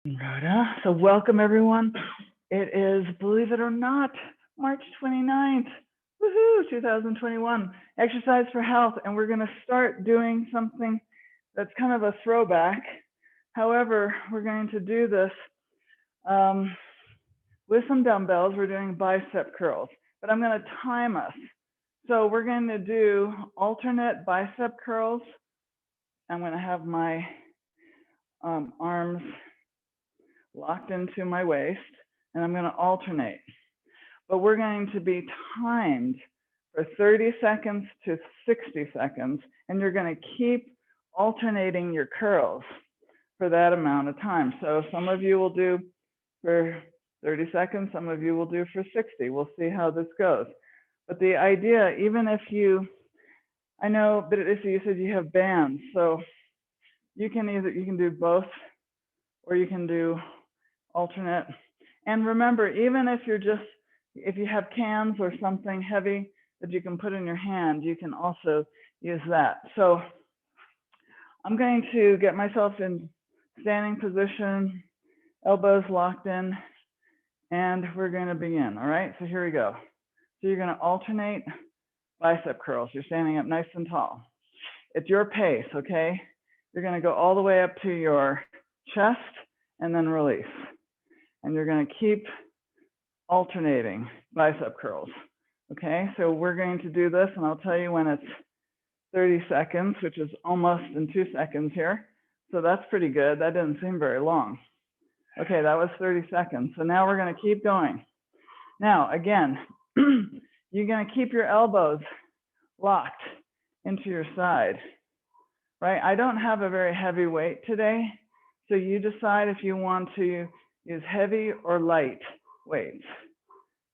Rhoda. So welcome everyone. It is, believe it or not, March 29th, woohoo, 2021, Exercise for Health. And we're gonna start doing something that's kind of a throwback. However, we're going to do this with some dumbbells. We're doing bicep curls, but I'm gonna time us. So we're going to do alternate bicep curls. I'm gonna have my arms locked into my waist, and I'm going to alternate. But we're going to be timed for 30 seconds to 60 seconds, and you're going to keep alternating your curls for that amount of time. So some of you will do for 30 seconds, some of you will do for 60. We'll see how this goes. But the idea, even if you, I know, but if you said you have bands, so you can do both, or you can do alternate. And remember, even if you have cans or something heavy that you can put in your hand, you can also use that. So I'm going to get myself in standing position, elbows locked in, and we're going to begin. All right, so here we go. So you're going to alternate bicep curls. You're standing up nice and tall. It's your pace, okay? You're going to go all the way up to your chest and then release. And you're going to keep alternating bicep curls. Okay, so we're going to do this, and I'll tell you when it's 30 seconds, which is almost in 2 seconds here. So that's pretty good. That didn't seem very long. Okay, that was 30 seconds. So now we're going to keep going. Now, again, you're going to keep your elbows locked into your side, right? I don't have a very heavy weight today, so you decide if you want to use heavy or light weights.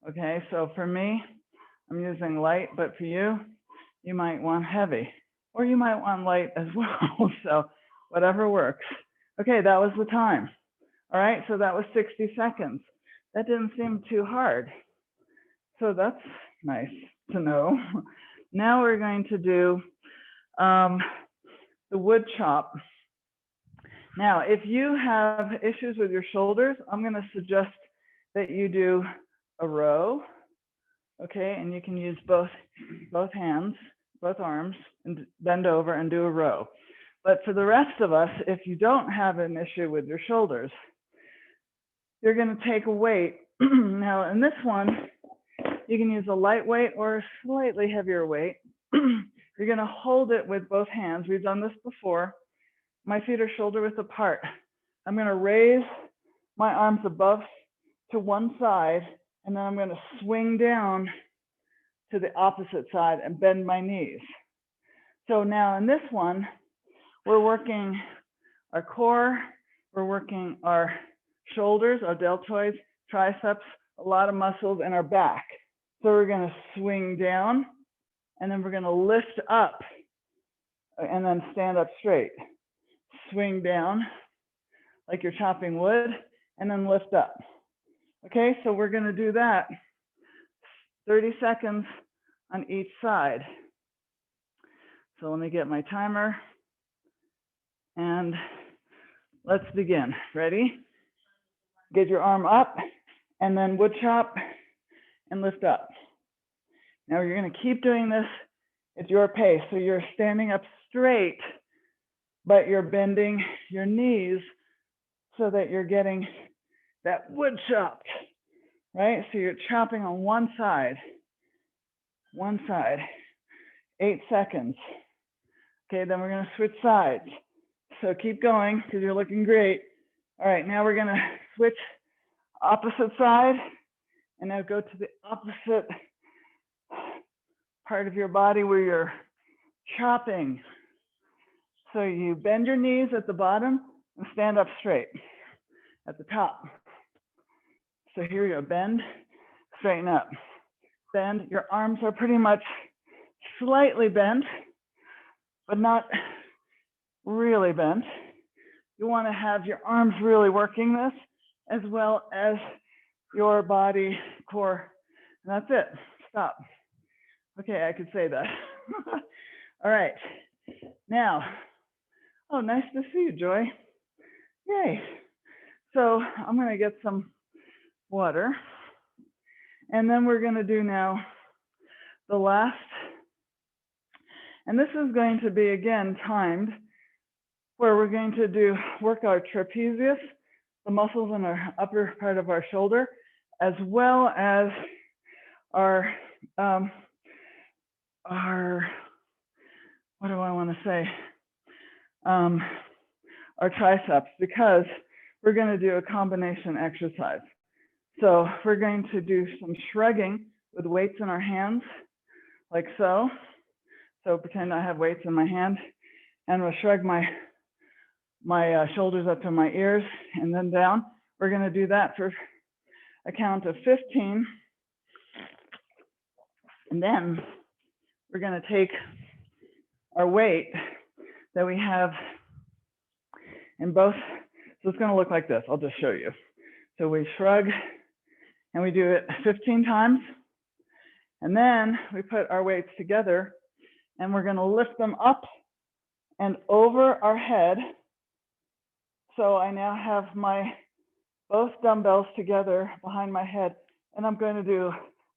Okay, so for me, I'm using light, but for you, you might want heavy, or you might want light as well. So whatever works. Okay, that was the time. All right, so that was 60 seconds. That didn't seem too hard. So that's nice to know. Now we're going to do the wood chop. Now, if you have issues with your shoulders, I'm going to suggest that you do a row, okay? And you can use both hands, both arms, and bend over and do a row. But for the rest of us, if you don't have an issue with your shoulders, you're going to take a weight. Now, in this one, you can use a lightweight or a slightly heavier weight. You're going to hold it with both hands. We've done this before. My feet are shoulder width apart. I'm going to raise my arms above to one side, and then I'm going to swing down to the opposite side and bend my knees. So now in this one, we're working our core, we're working our shoulders, our deltoids, triceps, a lot of muscles in our back. So we're going to swing down, and then we're going to lift up, and then stand up straight. Swing down like you're chopping wood, and then lift up. Okay, so we're going to do that 30 seconds on each side. So let me get my timer, and let's begin. Ready? Get your arm up, and then wood chop, and lift up. Now you're going to keep doing this at your pace. So you're standing up straight, but you're bending your knees so that you're getting that wood chopped, right? So you're chopping on one side, 8 seconds. Okay, then we're gonna switch sides. So keep going because you're looking great. All right, now we're gonna switch opposite side, and now go to the opposite part of your body where you're chopping. So you bend your knees at the bottom and stand up straight at the top. So here you go, bend, straighten up. Bend, your arms are pretty much slightly bent, but not really bent. You want to have your arms really working this, as well as your body, core, and that's it, stop. Okay, I could say that. All right, now, oh, nice to see you, Joy. Yay. So I'm going to get some water. And then we're going to do now the last. And this is going to be, again, timed, where we're going to work our trapezius, the muscles in our upper part of our shoulder, as well as our what do I want to say? Our triceps, because we're going to do a combination exercise. So we're going to do some shrugging with weights in our hands, like so. So pretend I have weights in my hand, and we'll shrug my shoulders up to my ears and then down. We're going to do that for a count of 15. And then we're going to take our weight that we have in both. So it's going to look like this. I'll just show you. So we shrug and we do it 15 times. And then we put our weights together and we're going to lift them up and over our head. So I now have my both dumbbells together behind my head, and I'm going to do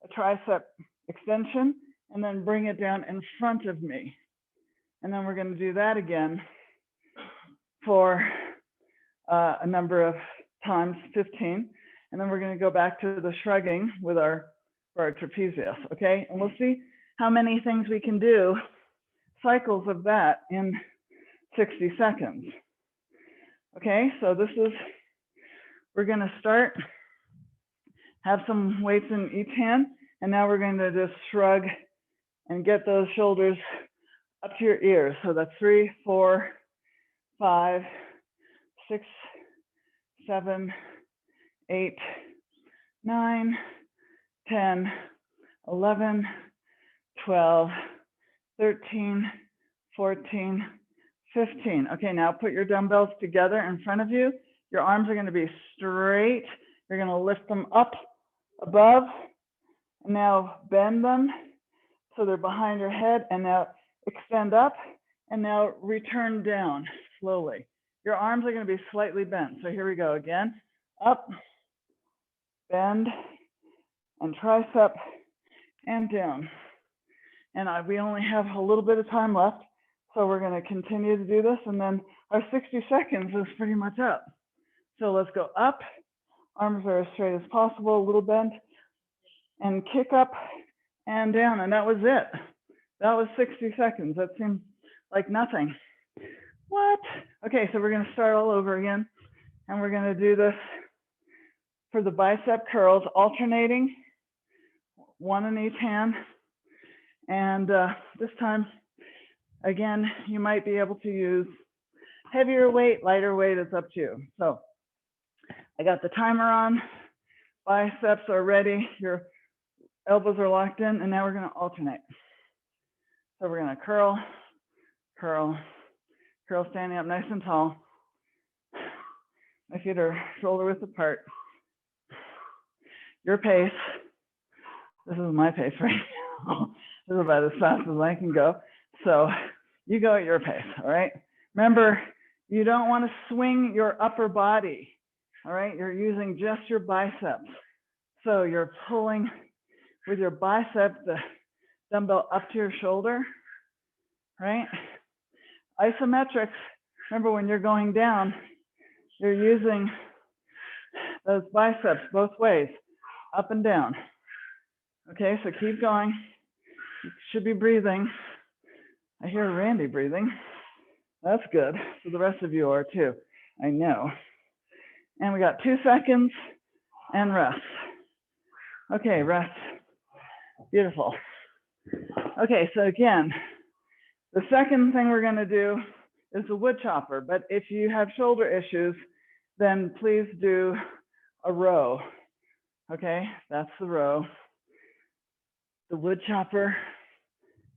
a tricep extension and then bring it down in front of me. And then we're going to do that again for a number of times, 15. And then we're going to go back to the shrugging with for our trapezius, okay? And we'll see how many things we can do, cycles of that in 60 seconds. Okay, so this is, we're going to start, have some weights in each hand, and now we're going to just shrug and get those shoulders up to your ears. So that's 3, 4, 5, 6, 7, 8, 9, 10, 11, 12, 13, 14, 15. Okay, now put your dumbbells together in front of you. Your arms are going to be straight. You're going to lift them up above. And now bend them so they're behind your head. And now extend up. And now return down slowly. Your arms are going to be slightly bent. So here we go again. Up, bend, and tricep, and down. And we only have a little bit of time left. So we're going to continue to do this, and then our 60 seconds is pretty much up. So let's go up. Arms are as straight as possible, a little bent, and kick up and down. And that was it. That was 60 seconds. That seemed like nothing. What? Okay, so we're going to start all over again, and we're going to do this for the bicep curls, alternating, one in each hand. And this time, again, you might be able to use heavier weight, lighter weight, it's up to you. So I got the timer on, biceps are ready, your elbows are locked in, and now we're gonna alternate. So we're gonna curl, curl, curl, standing up nice and tall. My feet are shoulder width apart. Your pace, this is my pace right now. This is about as fast as I can go. So you go at your pace, all right? Remember, you don't want to swing your upper body, all right? You're using just your biceps. So you're pulling with your bicep, the dumbbell up to your shoulder, right? Isometrics, remember when you're going down, you're using those biceps both ways, up and down. Okay, so keep going. You should be breathing. I hear Randy breathing. That's good. So the rest of you are too, I know. And we got 2 seconds and rest. Okay, rest. Beautiful. Okay, so again, the second thing we're gonna do is the wood chopper. But if you have shoulder issues, then please do a row. Okay, that's the row. The wood chopper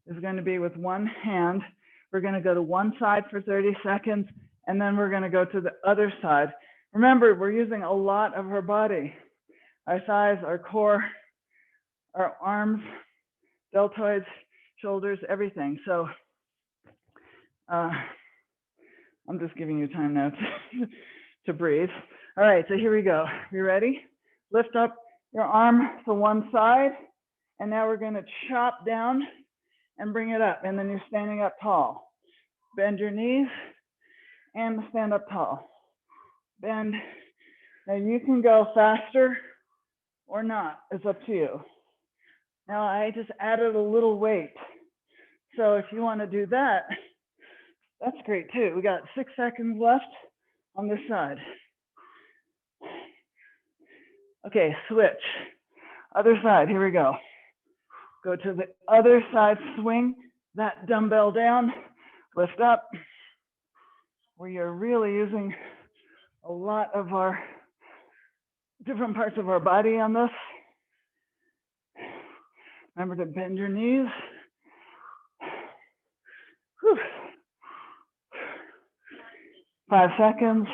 is going to be with one hand. We're going to go to one side for 30 seconds, and then we're going to go to the other side. Remember, we're using a lot of our body, our thighs, our core, our arms, deltoids, shoulders, everything. So I'm just giving you time now to breathe. All right, so here we go. You ready? Lift up your arm to one side, and now we're going to chop down and bring it up, and then you're standing up tall. Bend your knees and stand up tall. Bend. Now you can go faster or not. It's up to you. Now I just added a little weight. So if you want to do that, that's great too. We got 6 seconds left on this side. Okay, switch. Other side, here we go. Go to the other side, swing that dumbbell down, lift up. We are really using a lot of our different parts of our body on this. Remember to bend your knees. Whew. 5 seconds.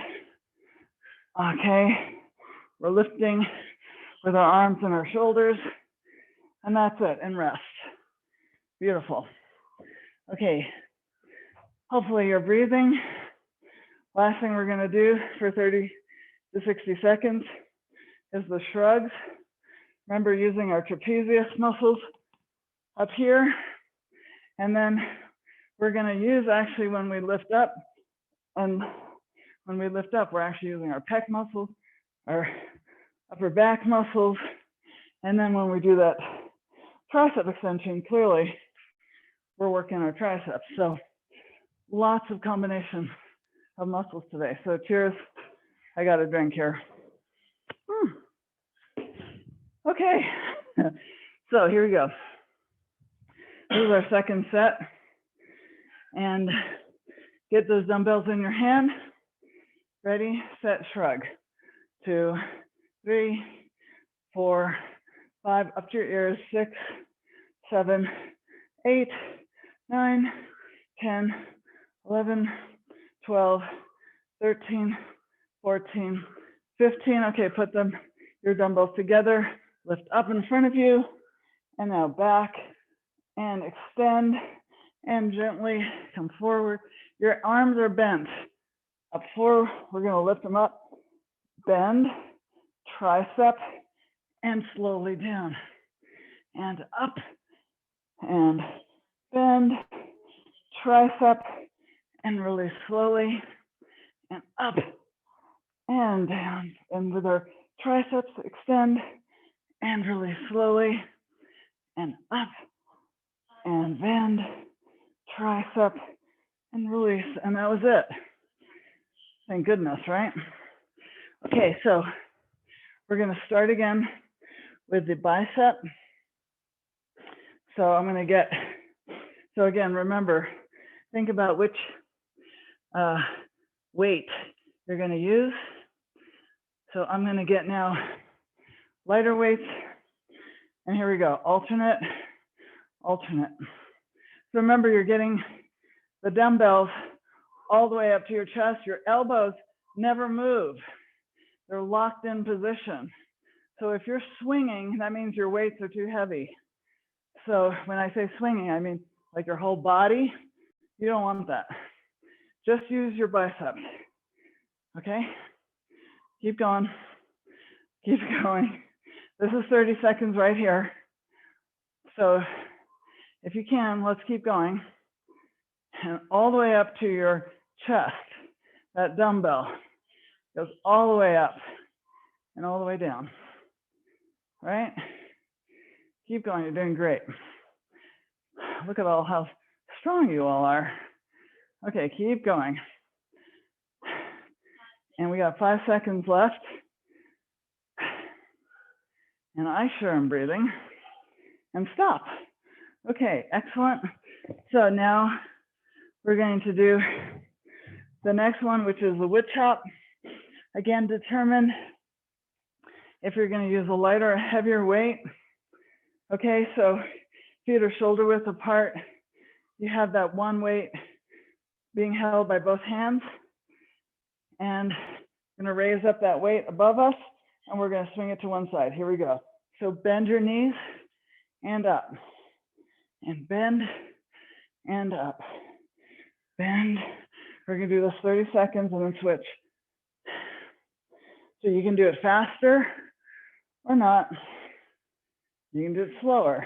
Okay, we're lifting with our arms and our shoulders, and that's it, and rest. Beautiful. Okay, hopefully you're breathing. Last thing we're gonna do for 30 to 60 seconds is the shrugs. Remember using our trapezius muscles up here, and then we're gonna use actually when we lift up, and when we lift up, we're actually using our pec muscles, our upper back muscles, and then when we do that tricep extension, clearly we're working our triceps. So lots of combination of muscles today. So cheers, I got a drink here. Okay, so here we go. This is our second set. And get those dumbbells in your hand. Ready, set, shrug. 2, 3, 4, 5, up to your ears, 6, 7, 8, 9, 10, 11, 12, 13, 14, 15. Okay, put them, your dumbbells together, lift up in front of you, and now back, and extend, and gently come forward. Your arms are bent. Up forward, we're gonna lift them up, bend, tricep, and slowly down. And up, and bend, tricep, and release slowly, and up, and down. And with our triceps, extend, and release slowly, and up, and bend, tricep, and release. And that was it. Thank goodness, right? Okay, so we're gonna start again with the bicep. So I'm gonna get, so again, remember, think about which weight you're gonna use. So I'm gonna get now lighter weights, and here we go, alternate, alternate. So remember, you're getting the dumbbells all the way up to your chest. Your elbows never move. They're locked in position. So if you're swinging, that means your weights are too heavy. So when I say swinging, I mean like your whole body. You don't want that. Just use your biceps. Okay? Keep going. Keep going. This is 30 seconds right here. So if you can, let's keep going. And all the way up to your chest, that dumbbell goes all the way up and all the way down, right? Keep going, you're doing great. Look at all how strong you all are. Okay, keep going. And we got 5 seconds left. And I sure am breathing. And stop. Okay, excellent. So now we're going to do the next one, which is the wood chop. Again, determine if you're going to use a lighter or heavier weight. Okay, so feet are shoulder width apart. You have that one weight being held by both hands. And I'm going to raise up that weight above us, and we're going to swing it to one side. Here we go. So bend your knees and up. And bend and up. Bend. We're going to do this 30 seconds and then switch. So you can do it faster or not. You can do it slower.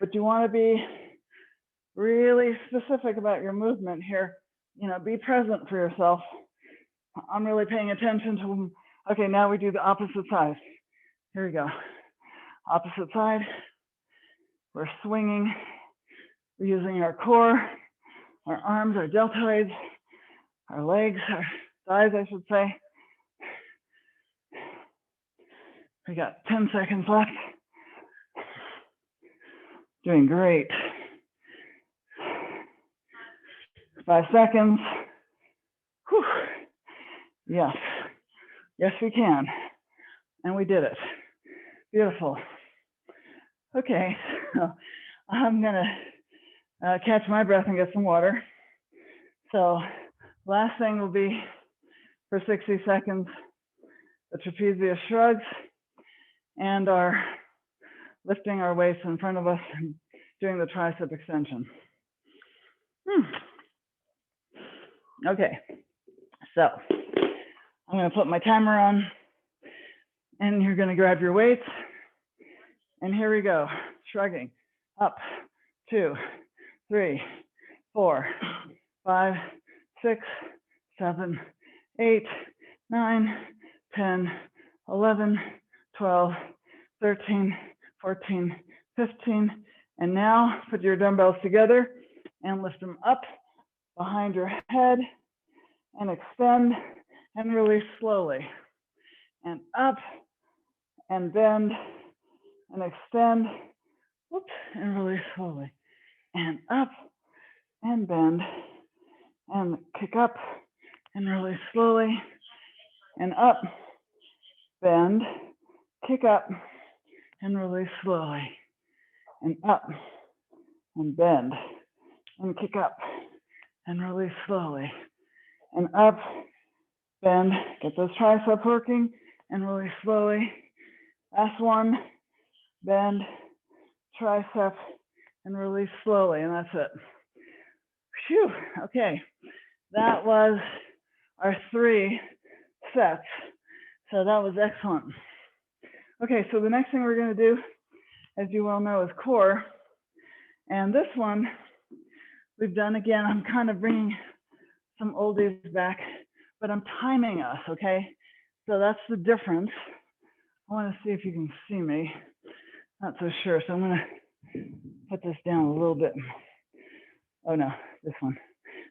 But you want to be really specific about your movement here. You know, be present for yourself. I'm really paying attention to, okay, now we do the opposite side. Here we go. Opposite side. We're swinging. We're using our core, our arms, our deltoids, our legs, our thighs, I should say. We got 10 seconds left. Doing great. 5 seconds. Whew. Yes. Yes, we can. And we did it. Beautiful. Okay, so I'm gonna catch my breath and get some water. So last thing will be for 60 seconds, the trapezius shrugs and our lifting our weights in front of us and doing the tricep extension. Okay, so I'm gonna put my timer on and you're gonna grab your weights. And here we go, shrugging up, 2, 3, 4, 5, 6, 7, 8, 9, 10, 11, 12, 13, 14, 15. And now put your dumbbells together and lift them up behind your head and extend and release slowly. And up and bend and extend, whoops, and release slowly. And up and bend and kick up and release slowly. And up, bend, kick up and release slowly. And up and bend and kick up and release slowly. And up, bend, get those triceps working and release slowly. Last one, bend, tricep, and release slowly, and that's it. Phew, okay. That was our 3 sets. So that was excellent. Okay, so the next thing we're gonna do, as you well know, is core. And this one we've done again. I'm kind of bringing some oldies back, but I'm timing us, okay? So that's the difference. I wanna see if you can see me. Not so sure, so I'm gonna put this down a little bit. Oh no, this one.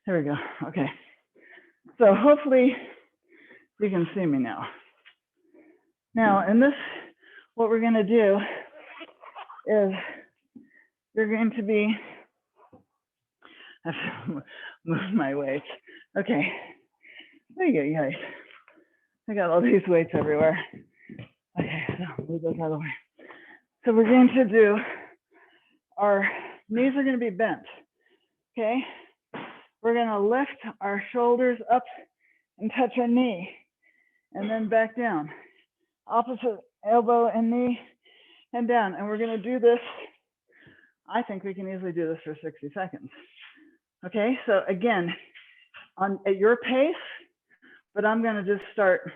There we go, okay. So hopefully you can see me now. Now, in this, what we're gonna do is you're going to be, I have to move my weights. Okay, there you go, guys. I got all these weights everywhere. Okay, so move those out of the way. So we're going to do, our knees are gonna be bent, okay? We're gonna lift our shoulders up and touch our knee, and then back down. Opposite elbow and knee, and down. And we're gonna do this, I think we can easily do this for 60 seconds. Okay, so again, at your pace, but I'm gonna just start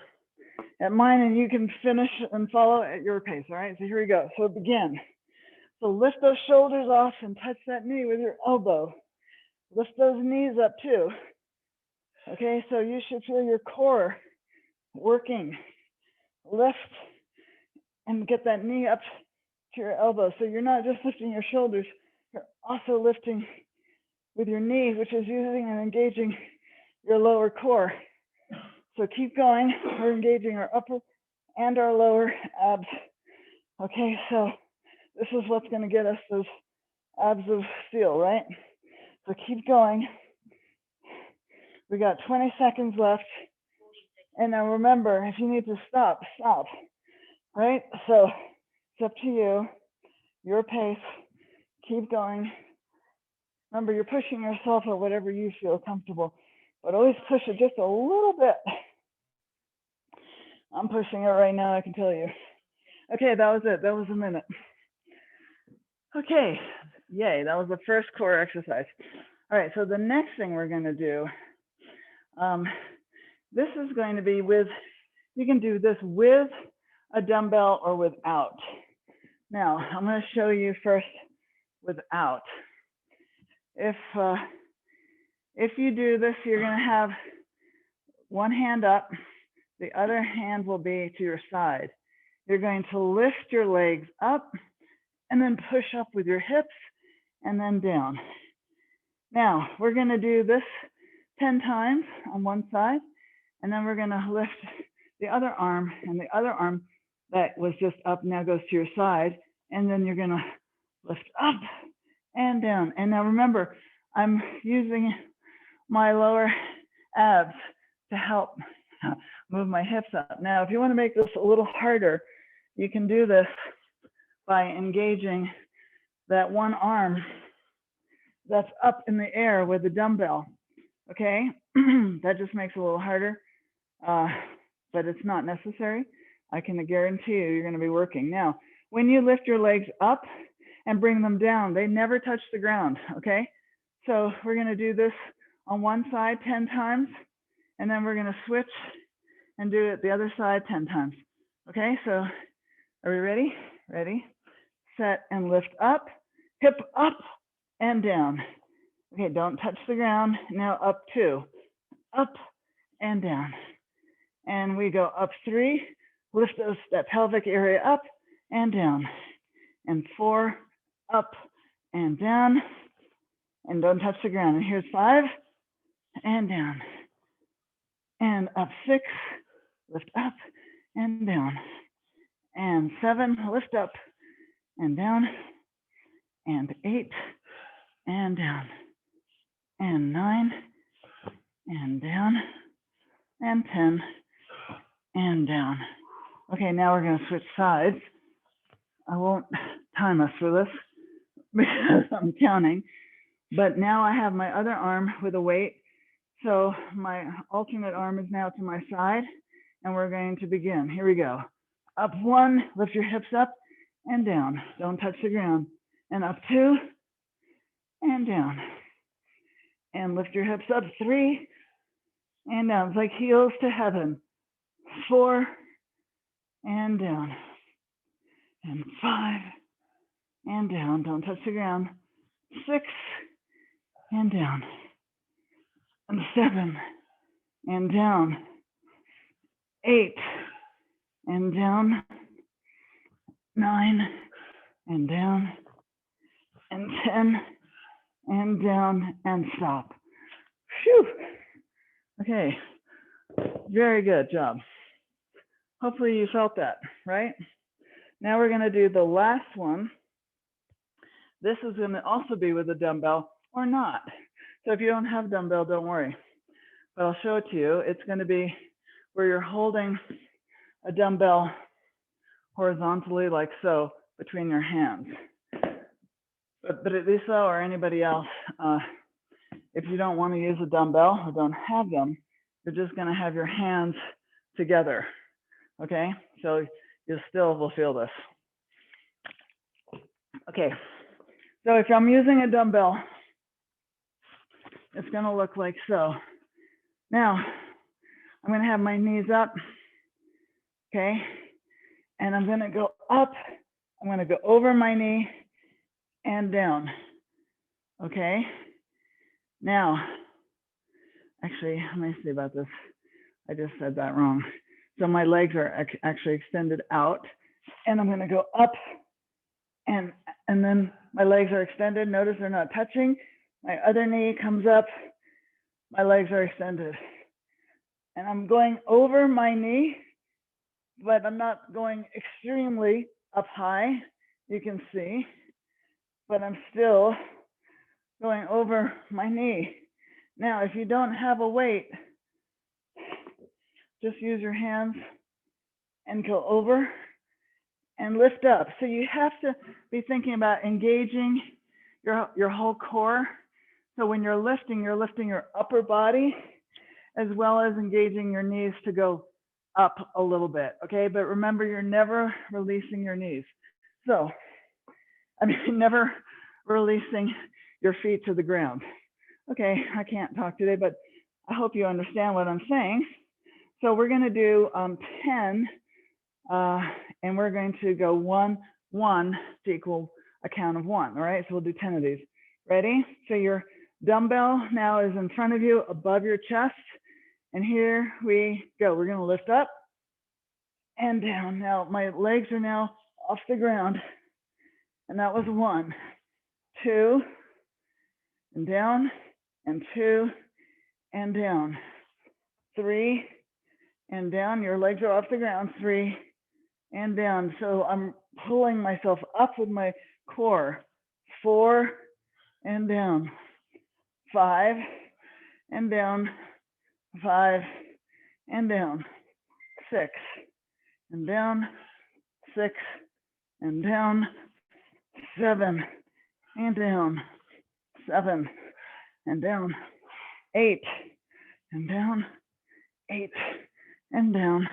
at mine and you can finish and follow at your pace, all right? So here we go, so begin. So lift those shoulders off and touch that knee with your elbow. Lift those knees up too. Okay, so you should feel your core working. Lift and get that knee up to your elbow. So you're not just lifting your shoulders, you're also lifting with your knee, which is using and engaging your lower core. So keep going. We're engaging our upper and our lower abs. Okay, so this is what's going to get us those abs of steel, right? So keep going. We got 20 seconds left. And now remember, if you need to stop, stop, right? So it's up to you, your pace, keep going. Remember, you're pushing yourself at whatever you feel comfortable, but always push it just a little bit. I'm pushing it right now, I can tell you. Okay, that was it, that was a minute. Okay, yay, that was the first core exercise. All right, so the next thing we're gonna do This is going to be with, you can do this with a dumbbell or without. Now, I'm going to show you first without. If you do this, you're going to have one hand up, the other hand will be to your side. You're going to lift your legs up and then push up with your hips and then down. Now, we're going to do this 10 times on one side, and then we're going to lift the other arm, and the other arm that was just up now goes to your side, and then you're going to lift up and down. And now remember, I'm using my lower abs to help move my hips up. Now, if you want to make this a little harder, you can do this by engaging that one arm that's up in the air with the dumbbell, okay? That just makes it a little harder, but it's not necessary. I can guarantee you, you're gonna be working. Now, when you lift your legs up and bring them down, they never touch the ground, okay? So we're gonna do this on one side 10 times, and then we're gonna switch and do it the other side 10 times. Okay, so are we ready? Ready, set, and lift up, hip up and down. Okay, don't touch the ground. Now up 2, up and down. And we go up 3, lift that pelvic area up and down. And 4, up and down. And don't touch the ground. And here's 5, and down. And up 6, lift up and down. And 7, lift up and down. And 8, and down. And 9, and down. And 10, and down. Okay, now we're going to switch sides. I won't time us for this because I'm counting. But now I have my other arm with a weight. So my alternate arm is now to my side, and we're going to begin. Here we go. Up 1, lift your hips up and down. Don't touch the ground. And up 2, and down. And lift your hips up 3, and down. It's like heels to heaven. 4, and down. And 5, and down. Don't touch the ground. 6, and down. And 7, and down. 8, and down. 9, and down. And 10, and down, and stop. Phew. Okay, very good job. Hopefully you felt that, right? Now we're gonna do the last one. This is gonna also be with a dumbbell or not. So if you don't have a dumbbell, don't worry. But I'll show it to you. It's gonna be where you're holding a dumbbell horizontally like so between your hands. But Lisa or anybody else, if you don't want to use a dumbbell or don't have them, you're just going to have your hands together, okay? So you still will feel this. Okay, so if I'm using a dumbbell, it's going to look like so. Now, I'm going to have my knees up, okay? And I'm going to go up. I'm going to go over my knee and down, okay? Now, actually, let me see about this. I just said that wrong. So my legs are actually extended out, and I'm gonna go up, and then my legs are extended. Notice they're not touching. My other knee comes up, my legs are extended. And I'm going over my knee, but I'm not going extremely up high, you can see, but I'm still going over my knee. Now, if you don't have a weight, just use your hands and go over and lift up. So you have to be thinking about engaging your whole core. So when you're lifting your upper body as well as engaging your knees to go up a little bit, okay? But remember, you're never releasing your knees. So, I mean, never releasing your feet to the ground. Okay, I can't talk today, but I hope you understand what I'm saying. So we're going to do 10, and we're going to go 1, 1 to equal a count of 1. All right, so we'll do 10 of these. Ready? So your dumbbell now is in front of you, above your chest. And here we go. We're going to lift up and down. Now my legs are now off the ground. And that was 1, 2, and down, and 2, and down. 3, and down. Your legs are off the ground. 3, and down. So I'm pulling myself up with my core. 4, and down. 5, and down. 5, and down. 6, and down. 6, and down. 7, and down. 7, and down. 8, and down. 8, and down.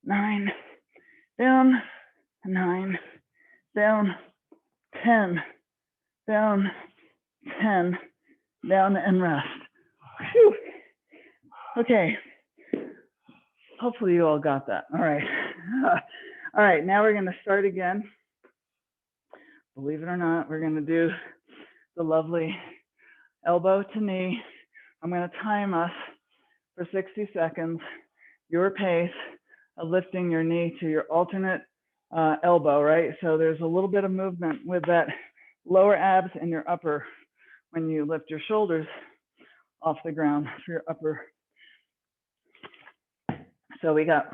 9, down. 9, down. 10, down. 10, down, and rest. Whew. Okay. Hopefully you all got that. All right. All right, now we're going to start again. Believe it or not, we're going to do the lovely elbow to knee. I'm going to time us for 60 seconds, your pace of lifting your knee to your alternate elbow, right? So there's a little bit of movement with that lower abs and your upper when you lift your shoulders off the ground for your upper. So we got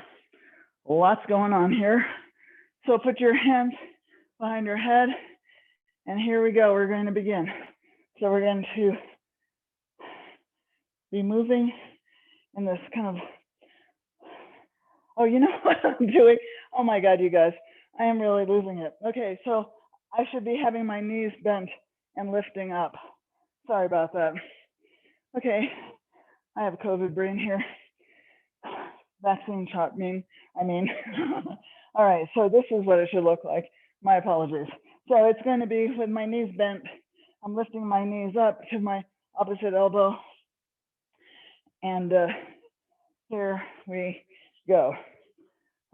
lots going on here. So put your hands behind your head, and here we go. We're going to begin. So we're going to be moving in this kind of, oh, you know what I'm doing? Oh my God, you guys, I am really losing it. Okay, so I should be having my knees bent and lifting up. Sorry about that. Okay, I have COVID brain here. Vaccine shot I mean. All right, so this is what it should look like. My apologies. So it's going to be with my knees bent. I'm lifting my knees up to my opposite elbow. And here we go.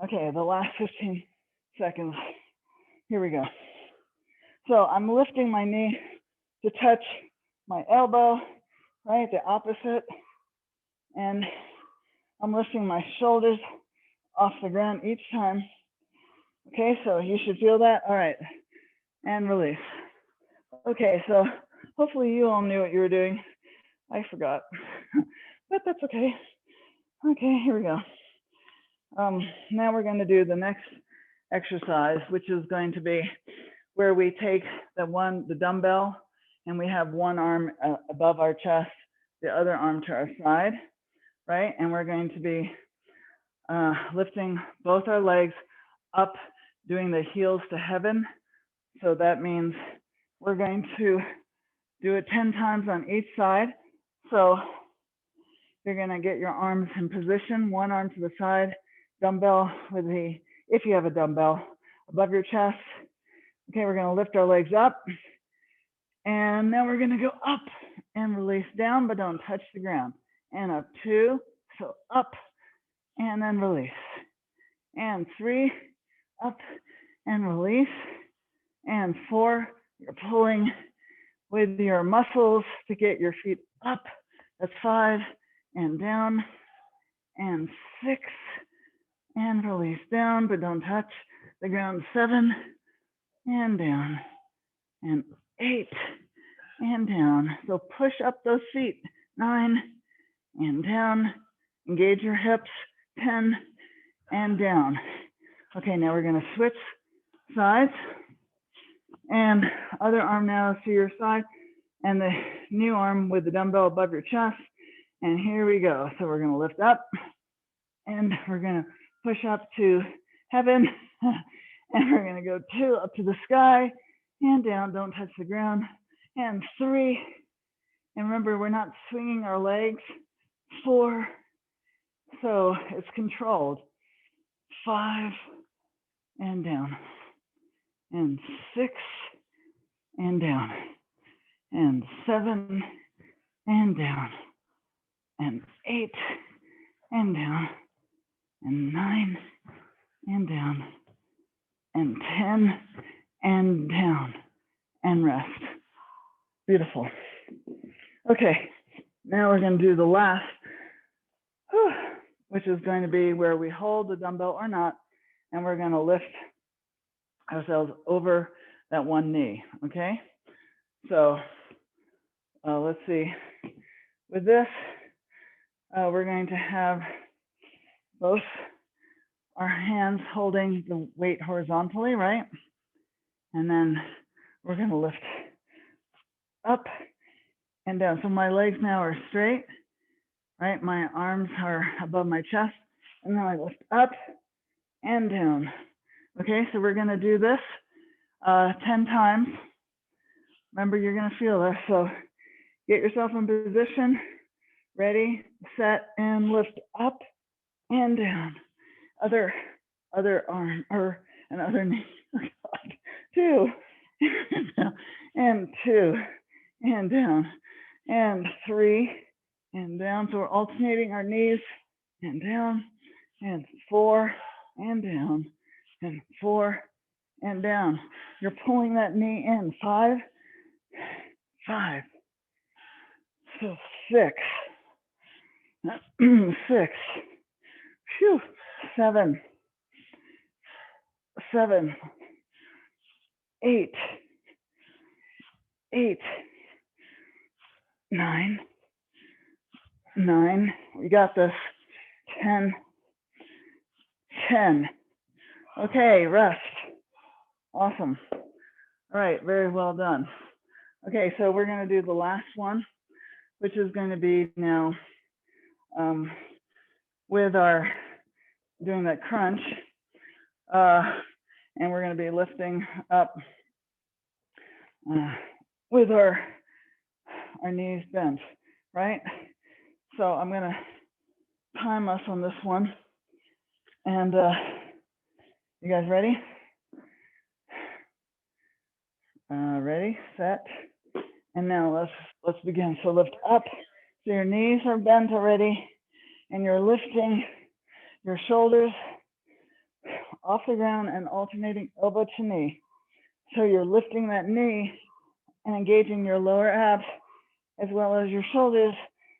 Okay, the last 15 seconds. Here we go. So I'm lifting my knee to touch my elbow, right, the opposite. And I'm lifting my shoulders off the ground each time. Okay, so you should feel that. All right, and release. Okay, so hopefully you all knew what you were doing. I forgot, but that's okay. Okay, here we go. Now we're going to do the next exercise, which is going to be where we take the dumbbell, and we have one arm above our chest, the other arm to our side, right? And we're going to be lifting both our legs up, doing the heels to heaven. So that means we're going to do it 10 times on each side. So you're going to get your arms in position, one arm to the side, dumbbell with if you have a dumbbell, above your chest. Okay, we're going to lift our legs up. And then we're going to go up and release down, but don't touch the ground. And up 2, so up, and then release. And 3, up and release. And 4, you're pulling with your muscles to get your feet up. That's 5, and down. And 6, and release down, but don't touch the ground. 7, and down. And 8, and down. So push up those feet. 9, and down. Engage your hips. 10, and down. Okay, now we're going to switch sides. And other arm now to your side. And the new arm with the dumbbell above your chest. And here we go. So we're going to lift up. And we're going to push up to heaven. And we're going to go 2 up to the sky. And down, don't touch the ground. And 3. And remember, we're not swinging our legs. 4. So it's controlled. 5, and down. And 6, and down. And 7, and down. And 8, and down. and 9, and down, and 10, and down, and rest. Beautiful. Okay, now we're going to do the last, which is going to be where we hold the dumbbell or not, and we're going to lift ourselves over that one knee, okay? So let's see. With this, we're going to have both our hands holding the weight horizontally, right? And then we're going to lift up and down. So my legs now are straight, right? My arms are above my chest, and then I lift up and down. Okay, so we're going to do this 10 times. Remember, you're going to feel this. So get yourself in position, ready, set, and lift up and down. Other arm or another knee. Oh God. 2 and 2 and down and 3 and down. So we're alternating our knees and down and 4 and down and 4 and down. You're pulling that knee in. 5, 5. So 6, 6. Phew. 7, 7, 8, 8, 9, 9. We got this. 10, 10. Okay, rest. Awesome. All right, very well done. Okay, so we're going to do the last one, which is going to be now with our doing that crunch, and we're going to be lifting up with our knees bent, right? So I'm going to time us on this one, and you guys ready? Ready, set, and now let's begin. So lift up. So your knees are bent already, and you're lifting your shoulders off the ground and alternating elbow to knee. So you're lifting that knee and engaging your lower abs as well as your shoulders,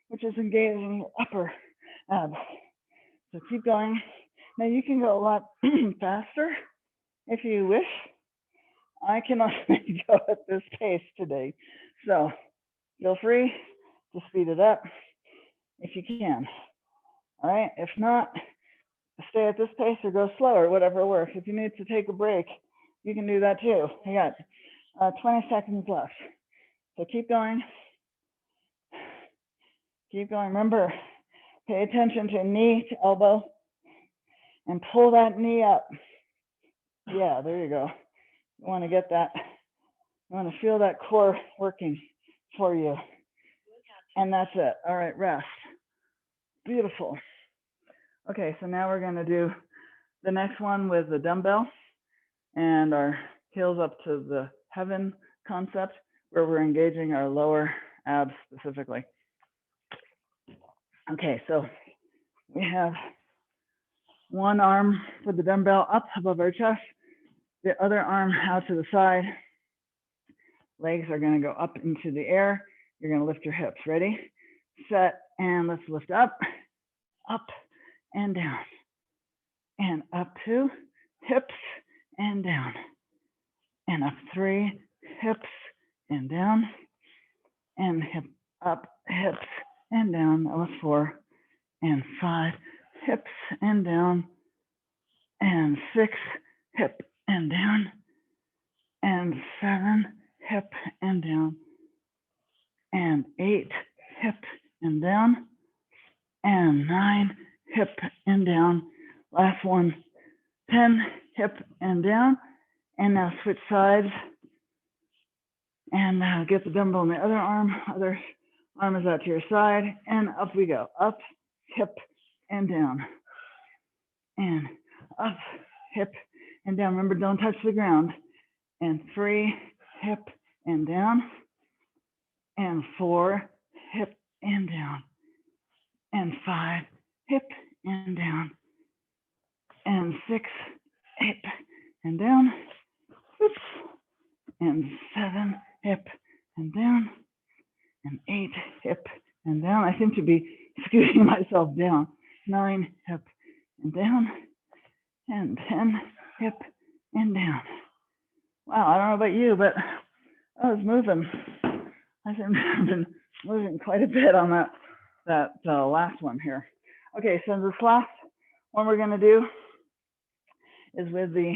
which is engaging your upper abs. So keep going. Now you can go a lot faster if you wish. I cannot go at this pace today. So feel free to speed it up if you can. All right, if not, stay at this pace or go slower, whatever works. If you need to take a break, you can do that too. You got 20 seconds left. So keep going. Keep going. Remember, pay attention to knee to elbow and pull that knee up. Yeah, there you go. You want to get that. You want to feel that core working for you. And that's it. All right, rest. Beautiful. Okay, so now we're going to do the next one with the dumbbell and our heels up to the heaven concept, where we're engaging our lower abs specifically. Okay, so we have one arm for the dumbbell up above our chest, the other arm out to the side. Legs are going to go up into the air. You're going to lift your hips. Ready, set, and let's lift up, up, and down, and up 2, hips, and down, and up 3, hips, and down, and hip up, hips, and down. That was 4, and 5, hips, and down, and 6, hip, and down, and 7, hip, and down, and 8, hip, and down, and 9, hip, and down. Last one, 10, hip, and down. And now switch sides. And now get the dumbbell in the other arm is out to your side, and up we go. Up, hip, and down. And up, hip, and down. Remember, don't touch the ground. And 3, hip, and down. And 4, hip, and down. And 5, hip, and down. and 6, hip and down, oops, and 7, hip and down, and 8, hip and down. I seem to be scooting myself down. 9, hip and down, and 10, hip and down. Wow, I don't know about you, but I was moving. I think I've been moving quite a bit on that last one here. Okay, so this last one we're going to do is with the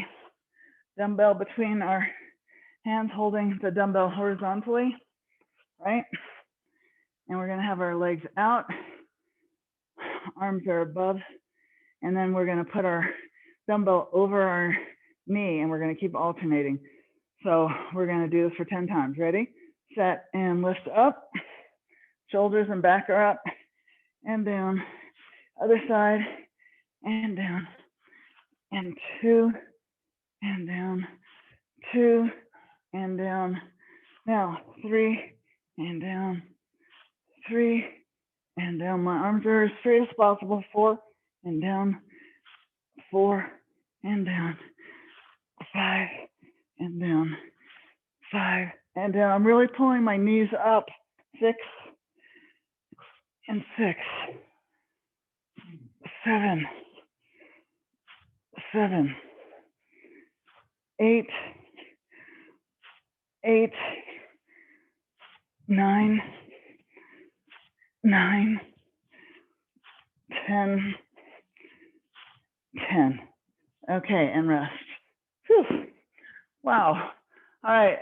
dumbbell between our hands, holding the dumbbell horizontally, right? And we're going to have our legs out, arms are above, and then we're going to put our dumbbell over our knee, and we're going to keep alternating. So we're going to do this for 10 times. Ready? Set and lift up. Shoulders and back are up and down. Other side and down. And 2 and down. 2 and down. Now 3 and down. 3 and down. My arms are as straight as possible. 4 and down. 4 and down. 5 and down. 5 and down. I'm really pulling my knees up. 6 and 6. 7. 7. 8. 8. 9. 9. 10. 10. Okay, and rest. Whew. Wow. All right.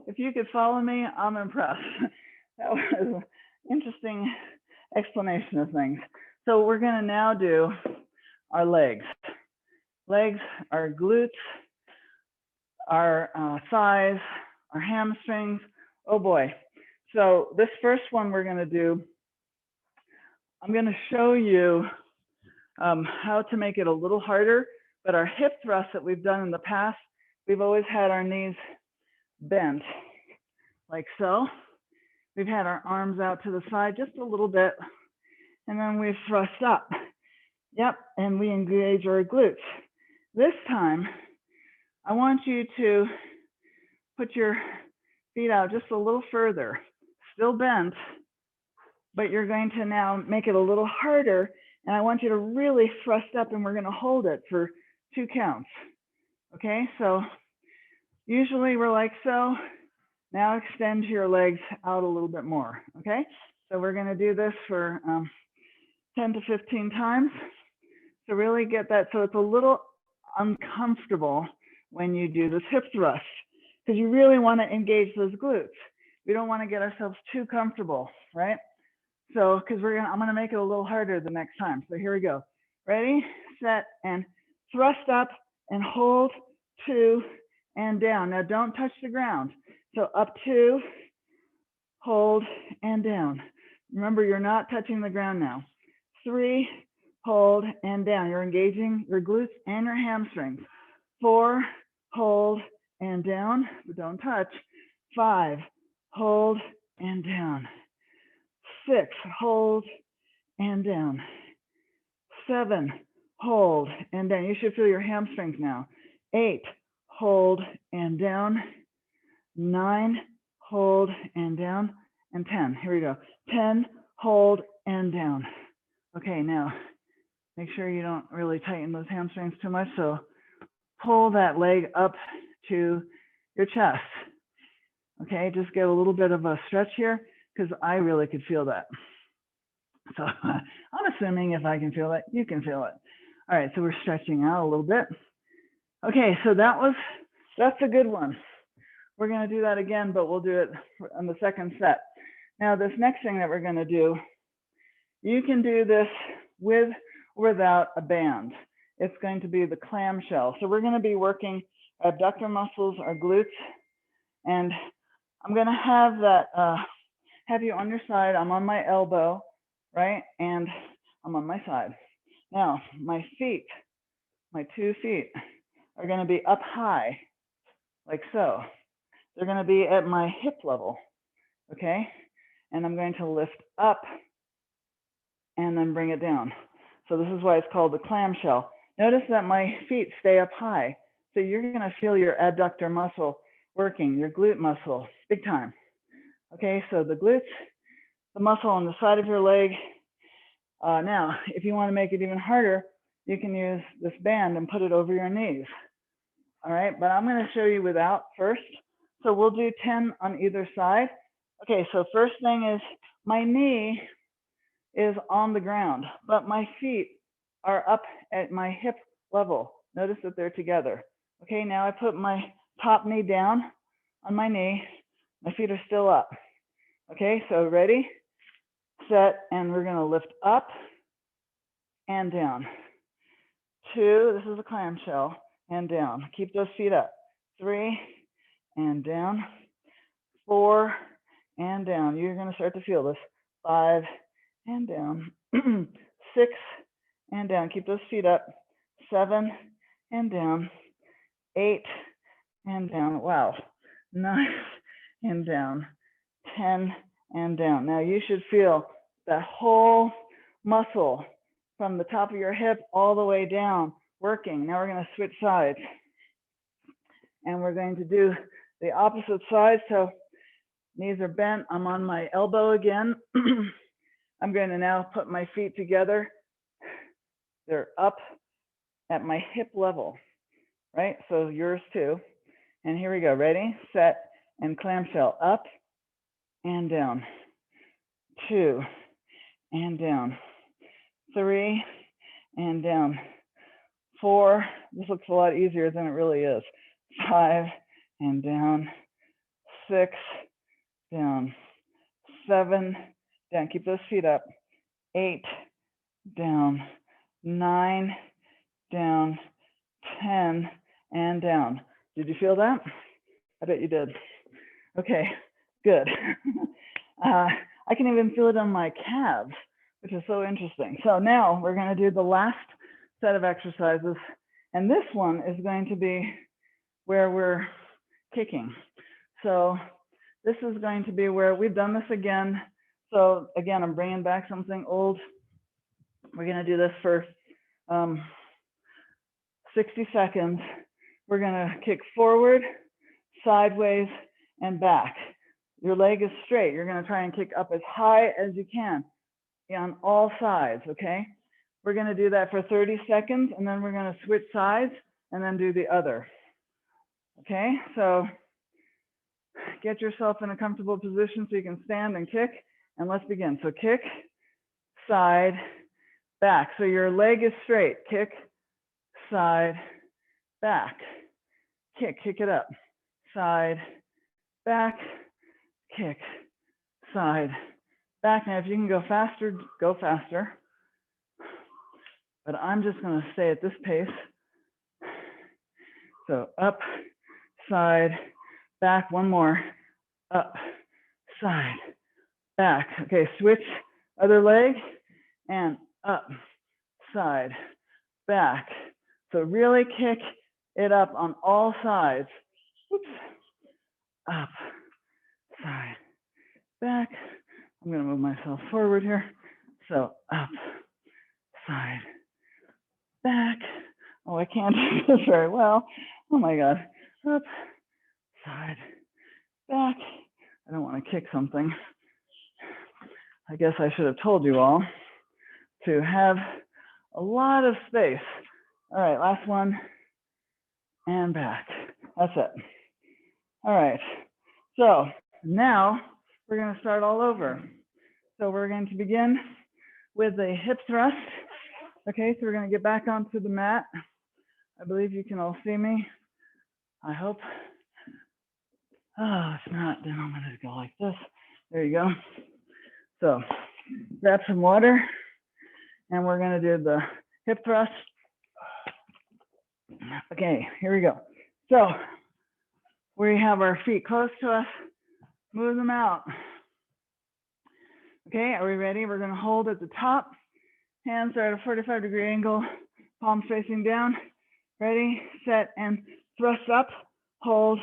If you could follow me, I'm impressed. That was an interesting explanation of things. So we're going to now do our legs. Legs, our glutes, our thighs, our hamstrings. Oh boy. So this first one we're going to do, I'm going to show you how to make it a little harder, but our hip thrusts that we've done in the past, we've always had our knees bent like so. We've had our arms out to the side just a little bit, and then we thrust up. Yep, and we engage our glutes. This time, I want you to put your feet out just a little further, still bent, but you're going to now make it a little harder, and I want you to really thrust up, and we're going to hold it for 2 counts. Okay, so usually we're like so. Now extend your legs out a little bit more, okay? So we're going to do this for 10 to 15 times to really get that. So it's a little uncomfortable when you do this hip thrust because you really want to engage those glutes. We don't want to get ourselves too comfortable, right? So because I'm going to make it a little harder the next time. So here we go. Ready, set, and thrust up and hold 2 and down. Now don't touch the ground. So up 2, hold, and down. Remember, you're not touching the ground now. 3, hold, and down. You're engaging your glutes and your hamstrings. 4, hold, and down, but don't touch. 5, hold, and down. 6, hold, and down. 7, hold, and down. You should feel your hamstrings now. 8, hold, and down. 9, hold, and down. And 10, here we go. 10, hold, and down. Okay, now make sure you don't really tighten those hamstrings too much. So pull that leg up to your chest. Okay, just get a little bit of a stretch here because I really could feel that. So I'm assuming if I can feel it, you can feel it. All right, so we're stretching out a little bit. Okay, so that's a good one. We're going to do that again, but we'll do it on the second set. Now, this next thing that we're going to do, you can do this with or without a band. It's going to be the clam shell. So we're going to be working abductor muscles, our glutes, and I'm going to have that, have you on your side. I'm on my elbow, right? And I'm on my side. Now, my feet, my 2 feet are going to be up high, like so. They're going to be at my hip level, okay? And I'm going to lift up and then bring it down. So this is why it's called the clam shell. Notice that my feet stay up high. So you're gonna feel your adductor muscle working, your glute muscle, big time. Okay, so the glutes, the muscle on the side of your leg. Now, if you wanna make it even harder, you can use this band and put it over your knees. All right, but I'm gonna show you without first. So we'll do 10 on either side. Okay, so first thing is my knee is on the ground, but my feet are up at my hip level. Notice that they're together. Okay, now I put my top knee down on my knee. My feet are still up. Okay, so ready, set, and we're gonna lift up and down. 2, this is a clam shell, and down. Keep those feet up. 3, and down. 4, and down. You're gonna start to feel this. 5, and down. 6, and down. Keep those feet up. 7, and down. 8, and down. Wow. 9, and down. 10, and down. Now you should feel that whole muscle from the top of your hip all the way down working. Now we're going to switch sides. And we're going to do the opposite side. So knees are bent. I'm on my elbow again. I'm going to now put my feet together. They're up at my hip level, right? So yours too. And here we go. Ready, set, and clamshell. Up and down. 2, and down. 3, and down. 4, this looks a lot easier than it really is. 5, and down. 6, down. 7, down. Keep those feet up. 8, down. 9, down. 10, and down. Did you feel that? I bet you did. Okay, good. I can even feel it on my calves, which is so interesting. So now we're going to do the last set of exercises. And this one is going to be where we're kicking. So this is going to be where we've done this again. So again, I'm bringing back something old. We're going to do this for 60 seconds. We're going to kick forward, sideways, and back. Your leg is straight. You're going to try and kick up as high as you can on all sides, okay? We're going to do that for 30 seconds, and then we're going to switch sides and then do the other. Okay, so get yourself in a comfortable position so you can stand and kick, and let's begin. So kick, side, back. So your leg is straight. Kick, side, back. Kick it up. Side, back, kick, side, back. Now, if you can go faster, go faster. But I'm just going to stay at this pace. So up, side, back. One more. Up, side, back. Okay, switch other leg and up, side, back. So really kick it up on all sides. Oops. Up, side, back. I'm going to move myself forward here. So up, side, back. Oh, I can't do this very well. Oh my God. Up, side, back. I don't want to kick something. I guess I should have told you all to have a lot of space. All right, last one. And back. That's it. All right. So now we're going to start all over. So we're going to begin with a hip thrust. Okay, so we're going to get back onto the mat. I believe you can all see me. I hope. Oh, if not, then I'm going to go like this. There you go. So grab some water, and we're going to do the hip thrust. Okay, here we go. So we have our feet close to us. Move them out. Okay, are we ready? We're going to hold at the top. Hands are at a 45-degree angle, palms facing down. Ready, set, and thrust up, hold,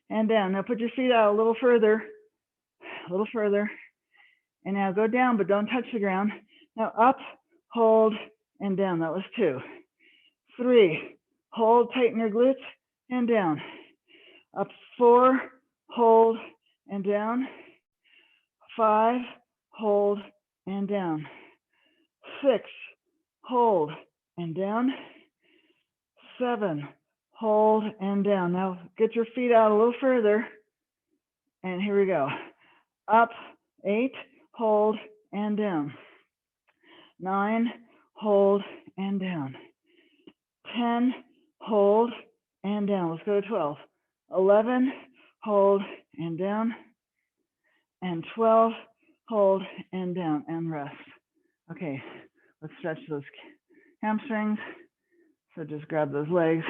and down. Now put your feet out a little further, and now go down, but don't touch the ground. Now up, hold, and down. That was 2. 3, hold, tighten your glutes, and down. Up 4, hold, and down. 5, hold, and down. 6, hold, and down. 7, hold, and down. Now get your feet out a little further. And here we go. Up, 8, hold, and down. 9, hold, and down. 10, hold, and down. Let's go to 12. 11, hold, and down. And 12, hold, and down, and rest. Okay, let's stretch those hamstrings. So just grab those legs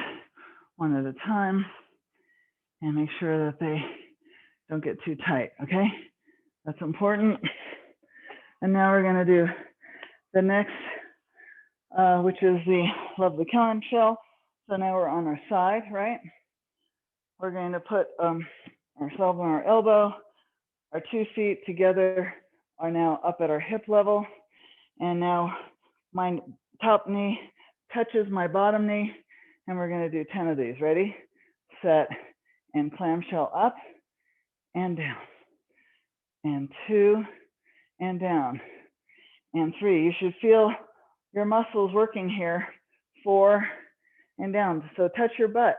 one at a time and make sure that they don't get too tight, okay? That's important. And now we're gonna do the next, which is the Clam Shell. So now we're on our side, right? We're going to put ourselves on our elbow. Our 2 feet together are now up at our hip level. And now my top knee touches my bottom knee. And we're gonna do 10 of these. Ready, set, and clamshell up and down. And 2, and down. And 3, you should feel your muscles working here. 4, and down. So touch your butt.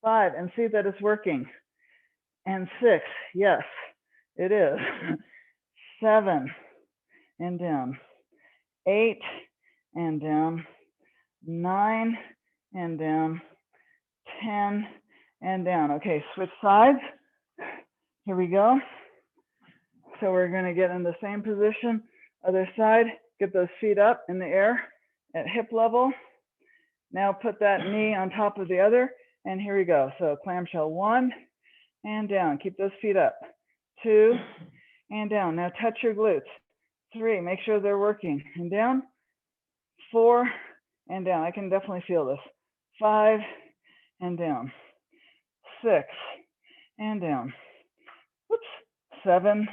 5, and see that it's working. And 6, yes, it is. 7, and down. 8, and down. 9, and down. 10, and down. Okay, switch sides. Here we go. So we're gonna get in the same position. Other side, get those feet up in the air at hip level. Now put that knee on top of the other, and here we go. So clamshell 1, and down. Keep those feet up. 2, and down. Now touch your glutes. 3, make sure they're working. And down. 4, and down. I can definitely feel this. 5, and down. 6, and down. Whoops. 7,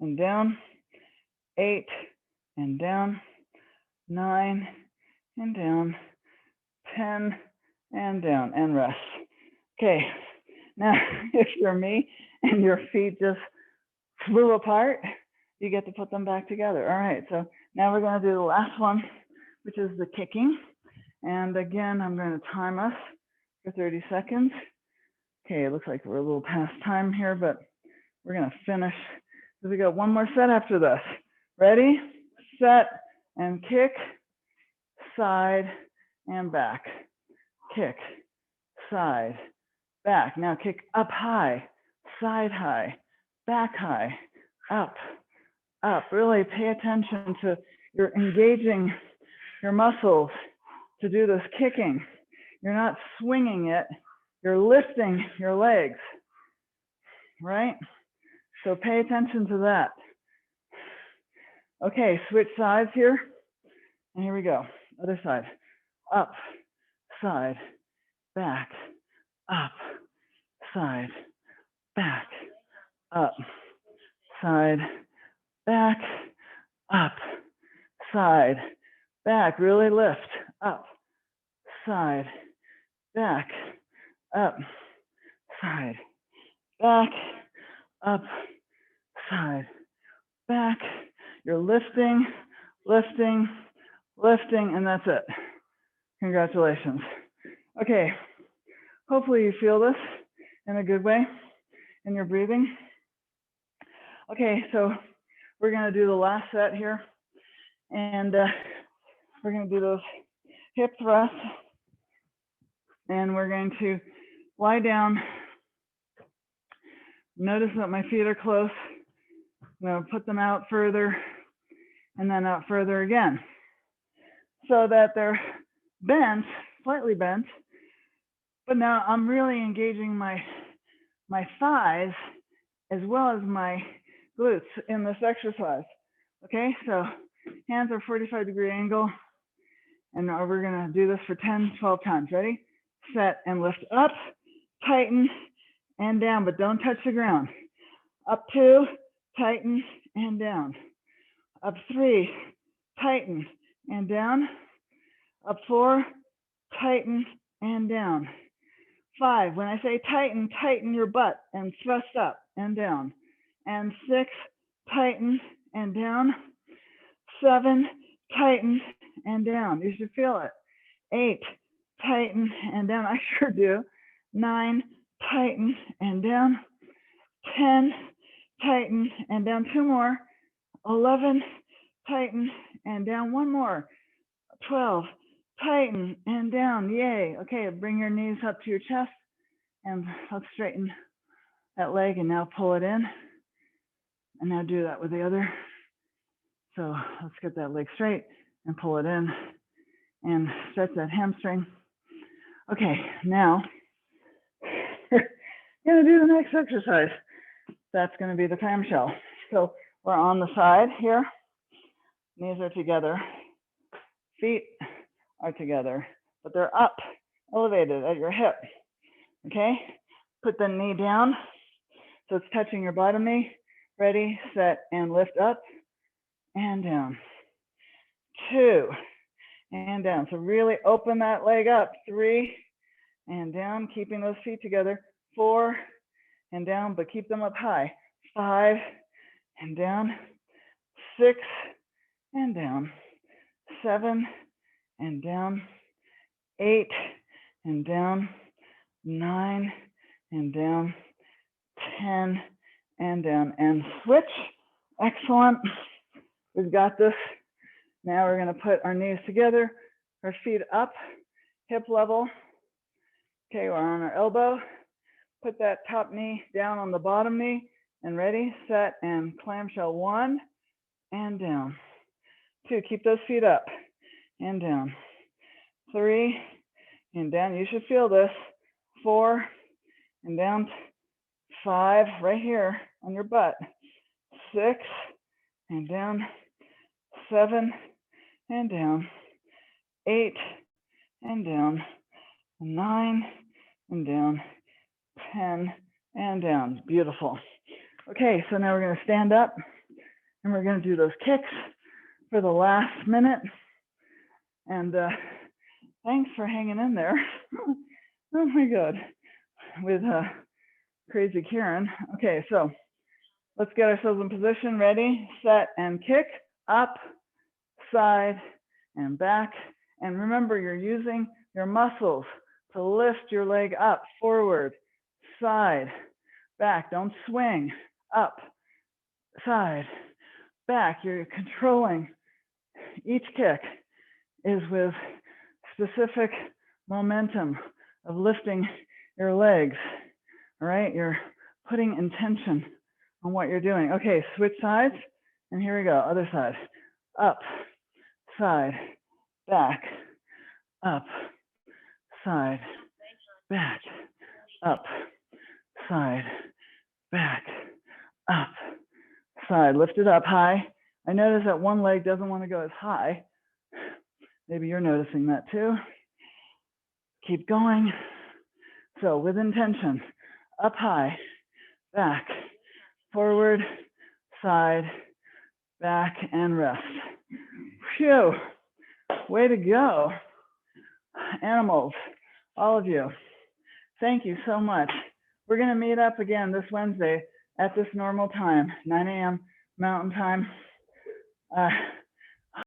and down. 8, and down. 9, and down. 10, and down, and rest. Okay, now if you're me and your feet just flew apart, you get to put them back together. All right, so now we're gonna do the last one, which is the kicking. And again, I'm gonna time us for 30 seconds. Okay, it looks like we're a little past time here, but we're gonna finish. So we got one more set after this. Ready, set, and kick, side, and back. Kick, side, back. Now kick up high, side high, back high, up, up. Really pay attention to you're engaging your muscles to do this kicking. You're not swinging it, you're lifting your legs, right? So pay attention to that. Okay, switch sides here. And here we go. Other side. Up, side, back, up, side, back, up, side, back, up, side, back. Really lift. Up, side, back, up, side, back, up, side, back. You're lifting, lifting, lifting, and that's it. Congratulations. Okay, hopefully you feel this in a good way in your breathing. Okay, so we're gonna do the last set here. And we're gonna do those hip thrusts. And we're going to lie down. Notice that my feet are close. I'm gonna put them out further and then out further again, so that they're bent, slightly bent, but now I'm really engaging my thighs as well as my glutes in this exercise. Okay, so hands are 45-degree angle, and now we're gonna do this for 10, 12 times. Ready? Set and lift up, tighten, and down, but don't touch the ground. Up 2, tighten, and down. Up 3, tighten, and down. Up 4, tighten, and down. 5, when I say tighten, tighten your butt and thrust up and down. And 6, tighten and down. 7, tighten and down. You should feel it. 8, tighten and down. I sure do. 9, tighten and down. 10, tighten and down. 2 more. 11, tighten and down. 1 more. 12, tighten and down. Yay. Okay, bring your knees up to your chest and let's straighten that leg and now pull it in. And now do that with the other. So let's get that leg straight and pull it in and stretch that hamstring. Okay, now you're gonna do the next exercise. That's gonna be the clam shell. So we're on the side here. Knees are together. Feet are together, but they're up, elevated at your hip. Okay, put the knee down so it's touching your bottom knee. Ready, set, and lift up and down. 2 and down. So really open that leg up. 3 and down, keeping those feet together. 4 and down, but keep them up high. 5 and down. 6 and down. 7 and down. 8 and down. 9 and down. 10 and down. And switch. Excellent. We've got this. Now we're going to put our knees together, our feet up, hip level. Okay, we're on our elbow. Put that top knee down on the bottom knee and ready, set, and clamshell. 1 and down. 2, keep those feet up and down. 3 and down. You should feel this. 4 and down. 5 right here on your butt. 6 and down. 7 and down. 8 and down. 9 and down. 10 and down. Beautiful. Okay, so now we're going to stand up and we're going to do those kicks for the last minute. And thanks for hanging in there. Oh my God, with crazy Karen. Okay, so let's get ourselves in position. Ready, set, and kick. Up, side, and back. And remember, you're using your muscles to lift your leg up, forward, side, back. Don't swing. Up, side, back. You're controlling. Each kick is with specific momentum of lifting your legs. All right, you're putting intention on what you're doing. Okay, switch sides. And here we go, other side. Up, side, back, up, side, back, up, side, back, up, side. Lift it up high. I notice that one leg doesn't want to go as high. Maybe you're noticing that too. Keep going. So with intention, up high, back, forward, side, back, and rest. Phew, way to go. Animals, all of you, thank you so much. We're gonna meet up again this Wednesday at this normal time, 9 a.m. Mountain Time.